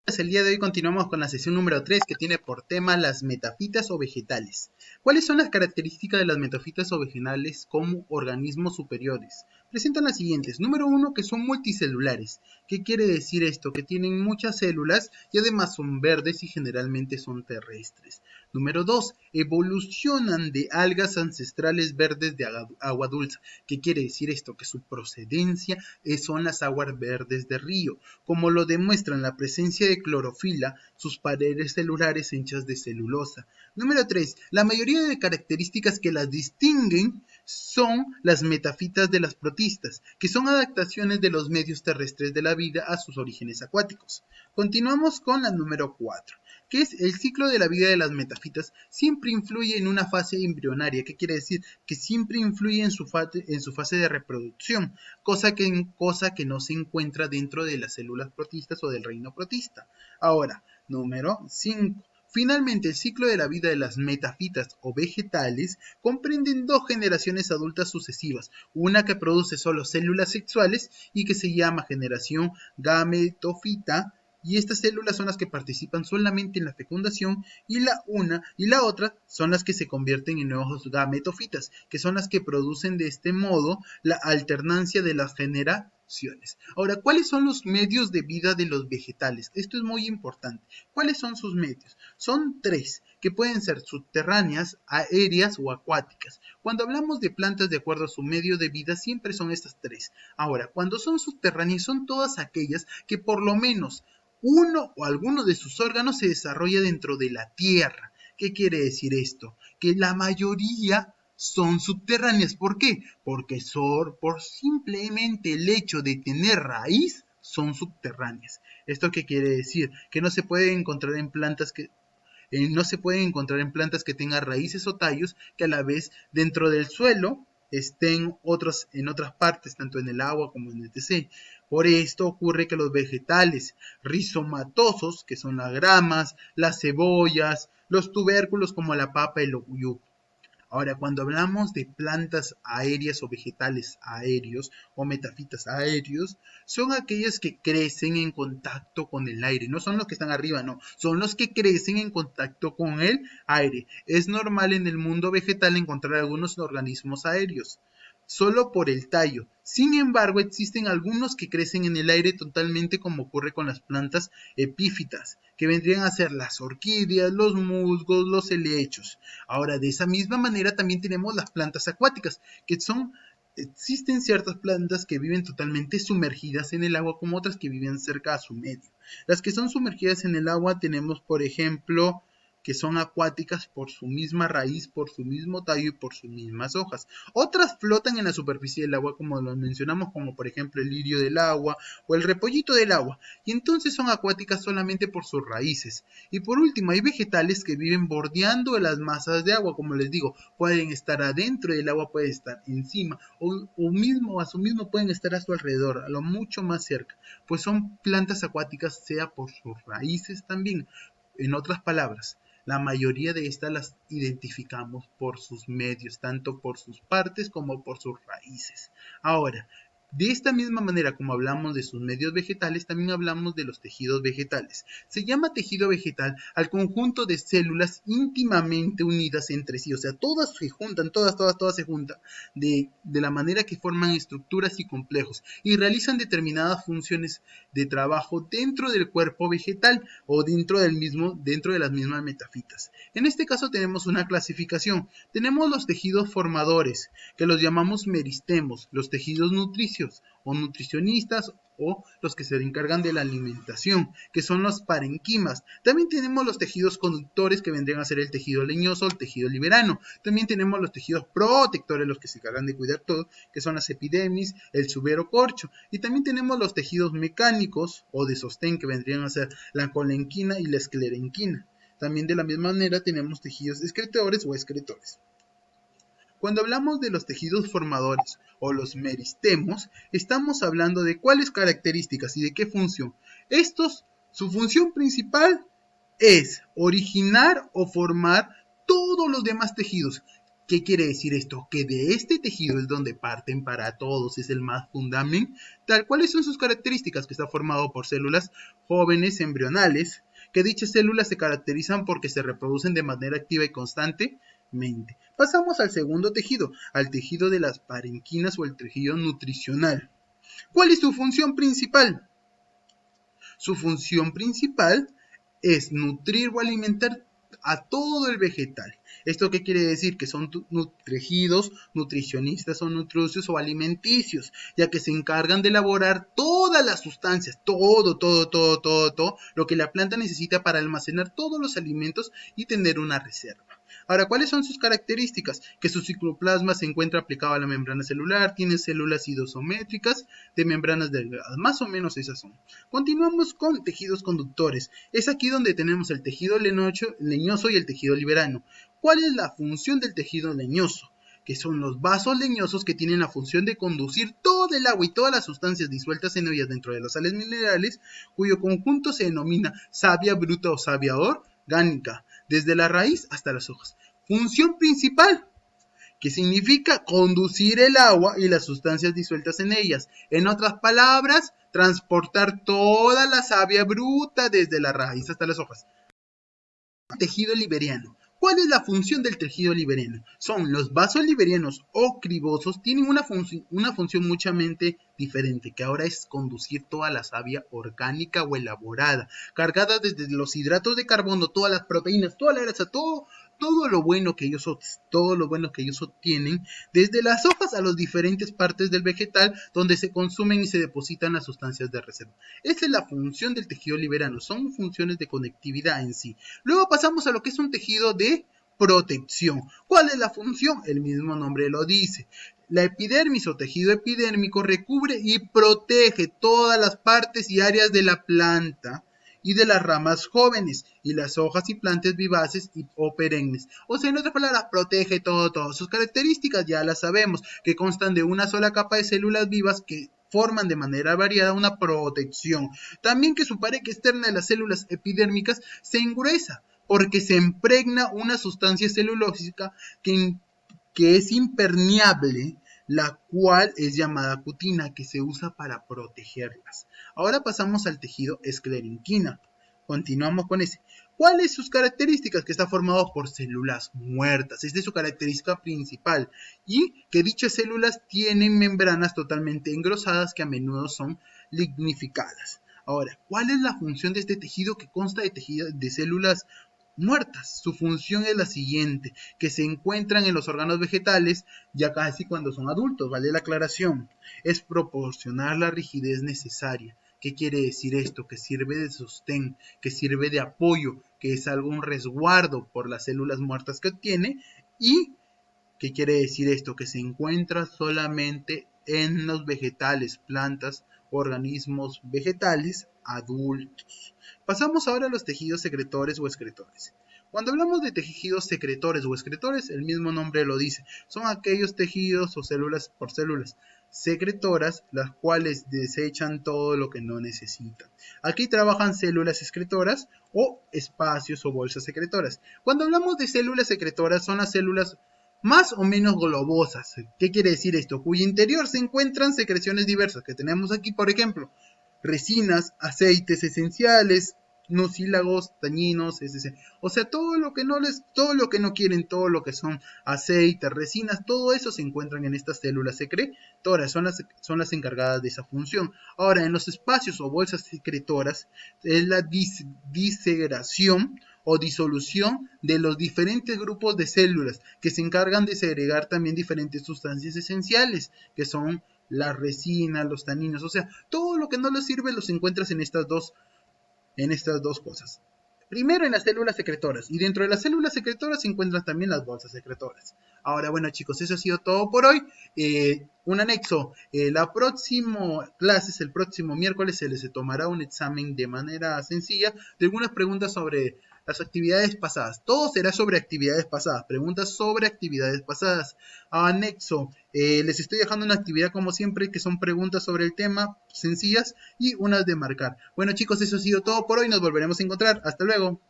El día de hoy continuamos con la sesión número 3 que tiene por tema las metafitas o vegetales. ¿Cuáles son las características de las metafitas o vegetales como organismos superiores? Presentan las siguientes. Número 1, que son multicelulares. ¿Qué quiere decir esto? Que tienen muchas células y además son verdes y generalmente son terrestres. Número 2, evolucionan de algas ancestrales verdes de agua dulce. ¿Qué quiere decir esto? Que su procedencia son las aguas verdes de río, como lo demuestran la presencia de clorofila, sus paredes celulares hechas de celulosa. Número 3. La mayoría de características que las distinguen son las metafitas de las protistas, que son adaptaciones de los medios terrestres de la vida a sus orígenes acuáticos. Continuamos con la número 4, que es el ciclo de la vida de las metafitas siempre influye en una fase embrionaria. ¿Qué quiere decir? Que siempre influye en su fase de reproducción, cosa que no se encuentra dentro de las células protistas o del reino protista. Ahora, número 5. Finalmente, el ciclo de la vida de las metafitas o vegetales comprenden dos generaciones adultas sucesivas, una que produce solo células sexuales y que se llama generación gametofita, y estas células son las que participan solamente en la fecundación, y la otra son las que se convierten en nuevos gametofitas, que son las que producen de este modo la alternancia de las generaciones. Ahora, ¿cuáles son los medios de vida de los vegetales? Esto es muy importante. ¿Cuáles son sus medios? Son tres, que pueden ser subterráneas, aéreas o acuáticas. Cuando hablamos de plantas de acuerdo a su medio de vida, siempre son estas tres. Ahora, cuando son subterráneas, son todas aquellas que por lo menos uno o alguno de sus órganos se desarrolla dentro de la tierra. ¿Qué quiere decir esto? Que la mayoría son subterráneas. ¿Por qué? Porque por simplemente el hecho de tener raíz son subterráneas. ¿Esto qué quiere decir? Que no se puede encontrar en plantas que no se pueden encontrar en plantas que tengan raíces o tallos que a la vez dentro del suelo estén en otras partes, tanto en el agua como en el etc. Por esto ocurre que los vegetales rizomatosos, que son las gramas, las cebollas, los tubérculos como la papa y el oyuco. Ahora, cuando hablamos de plantas aéreas o vegetales aéreos o metafitas aéreos, son aquellas que crecen en contacto con el aire. No son los que están arriba, no. Son los que crecen en contacto con el aire. Es normal en el mundo vegetal encontrar algunos organismos aéreos, solo por el tallo. Sin embargo, existen algunos que crecen en el aire totalmente, como ocurre con las plantas epífitas, que vendrían a ser las orquídeas, los musgos, los helechos. Ahora, de esa misma manera también tenemos las plantas acuáticas, que existen ciertas plantas que viven totalmente sumergidas en el agua, como otras que viven cerca a su medio. Las que son sumergidas en el agua tenemos, por ejemplo, que son acuáticas por su misma raíz, por su mismo tallo y por sus mismas hojas. Otras flotan en la superficie del agua, como lo mencionamos, como por ejemplo el lirio del agua o el repollito del agua, y entonces son acuáticas solamente por sus raíces. Y por último, hay vegetales que viven bordeando las masas de agua, como les digo, pueden estar adentro del agua, pueden estar encima, o a su mismo pueden estar a su alrededor, a lo mucho más cerca, pues son plantas acuáticas, sea por sus raíces también. En otras palabras, la mayoría de estas las identificamos por sus medios, tanto por sus partes como por sus raíces. Ahora, de esta misma manera como hablamos de sus medios vegetales, también hablamos de los tejidos vegetales. Se llama tejido vegetal al conjunto de células íntimamente unidas entre sí, o sea, todas se juntan, todas se juntan, de la manera que forman estructuras y complejos y realizan determinadas funciones de trabajo dentro del cuerpo vegetal o dentro de las mismas metafitas. En este caso tenemos una clasificación. Tenemos los tejidos formadores, que los llamamos meristemos, los tejidos nutricios o nutricionistas, o los que se encargan de la alimentación, que son los parenquimas. También tenemos los tejidos conductores, que vendrían a ser el tejido leñoso, el tejido liberano. También tenemos los tejidos protectores, los que se encargan de cuidar todo, que son las epidermis, el subero corcho. Y también tenemos los tejidos mecánicos o de sostén, que vendrían a ser la colenquina y la esclerenquina. También de la misma manera tenemos tejidos excretores o excretores. Cuando hablamos de los tejidos formadores o los meristemos, estamos hablando de cuáles características y de qué función. Su función principal es originar o formar todos los demás tejidos. ¿Qué quiere decir esto? Que de este tejido es donde parten para todos, es el más fundamental. ¿Cuáles son sus características? Que está formado por células jóvenes embrionales, que dichas células se caracterizan porque se reproducen de manera activa y constantemente. Pasamos al segundo tejido, al tejido de las parenquinas o el tejido nutricional. ¿Cuál es su función principal? Su función principal es nutrir o alimentar a todo el vegetal. ¿Esto qué quiere decir? Que son tejidos nutricionistas o nutricios o alimenticios, ya que se encargan de elaborar todas las sustancias, todo lo que la planta necesita para almacenar todos los alimentos y tener una reserva. Ahora, ¿cuáles son sus características? Que su citoplasma se encuentra aplicado a la membrana celular, tiene células cidosométricas de membranas delgadas, más o menos esas son. Continuamos con tejidos conductores. Es aquí donde tenemos el tejido leñoso y el tejido liberano. ¿Cuál es la función del tejido leñoso? Que son los vasos leñosos que tienen la función de conducir todo el agua y todas las sustancias disueltas en ellas dentro de los sales minerales, cuyo conjunto se denomina savia bruta o savia orgánica, desde la raíz hasta las hojas. Función principal, que significa conducir el agua y las sustancias disueltas en ellas. En otras palabras, transportar toda la savia bruta desde la raíz hasta las hojas. Tejido liberiano. ¿Cuál es la función del tejido liberiano? Son los vasos liberianos o cribosos, tienen una función muchamente diferente, que ahora es conducir toda la savia orgánica o elaborada, cargada desde los hidratos de carbono, todas las proteínas, toda la grasa, todo lo bueno que ellos obtienen, desde las hojas a las diferentes partes del vegetal donde se consumen y se depositan las sustancias de reserva. Esa es la función del tejido liberiano, son funciones de conectividad en sí. Luego pasamos a lo que es un tejido de protección. ¿Cuál es la función? El mismo nombre lo dice. La epidermis o tejido epidérmico recubre y protege todas las partes y áreas de la planta y de las ramas jóvenes y las hojas y plantas vivaces o perennes. O sea, en otras palabras, protege todo. Sus características ya las sabemos, que constan de una sola capa de células vivas que forman de manera variada una protección. También que su pared externa de las células epidérmicas se engruesa, porque se impregna una sustancia celulósica que es impermeable, la cual es llamada cutina, que se usa para protegerlas. Ahora pasamos al tejido esclerenquina. Continuamos con ese. ¿Cuáles sus características? Que está formado por células muertas. Esta es su característica principal. Y que dichas células tienen membranas totalmente engrosadas que a menudo son lignificadas. Ahora, ¿cuál es la función de este tejido que consta de células muertas? Su función es la siguiente, que se encuentran en los órganos vegetales ya casi cuando son adultos, vale la aclaración, es proporcionar la rigidez necesaria. ¿Qué quiere decir esto? Que sirve de sostén, que sirve de apoyo, que es algún resguardo por las células muertas que obtiene. ¿Y qué quiere decir esto? Que se encuentra solamente en los vegetales, plantas, organismos vegetales adultos. Pasamos ahora a los tejidos secretores o excretores. Cuando hablamos de tejidos secretores o excretores, el mismo nombre lo dice, son aquellos tejidos o células por células secretoras, las cuales desechan todo lo que no necesitan. Aquí trabajan células excretoras o espacios o bolsas secretoras. Cuando hablamos de células secretoras, son las células más o menos globosas. ¿Qué quiere decir esto? Cuyo interior se encuentran secreciones diversas, que tenemos aquí, por ejemplo, resinas, aceites esenciales, mucílagos, tañinos, etc. O sea, todo lo que no quieren, todo lo que son aceites, resinas, todo eso se encuentran en estas células secretoras, son las encargadas de esa función. Ahora, en los espacios o bolsas secretoras, es la disgregación o disolución de los diferentes grupos de células que se encargan de segregar también diferentes sustancias esenciales, que son las resinas, los taninos, o sea, todo lo que no les sirve los encuentras en estas dos cosas. Primero en las células secretoras, y dentro de las células secretoras se encuentran también las bolsas secretoras. Ahora, bueno chicos, eso ha sido todo por hoy. Un anexo, la próxima clase, el próximo miércoles, se les tomará un examen de manera sencilla de algunas preguntas sobre las actividades pasadas. Todo será sobre actividades pasadas, preguntas sobre actividades pasadas. Anexo, les estoy dejando una actividad como siempre, que son preguntas sobre el tema, sencillas, y unas de marcar. Bueno chicos, eso ha sido todo por hoy, nos volveremos a encontrar. Hasta luego.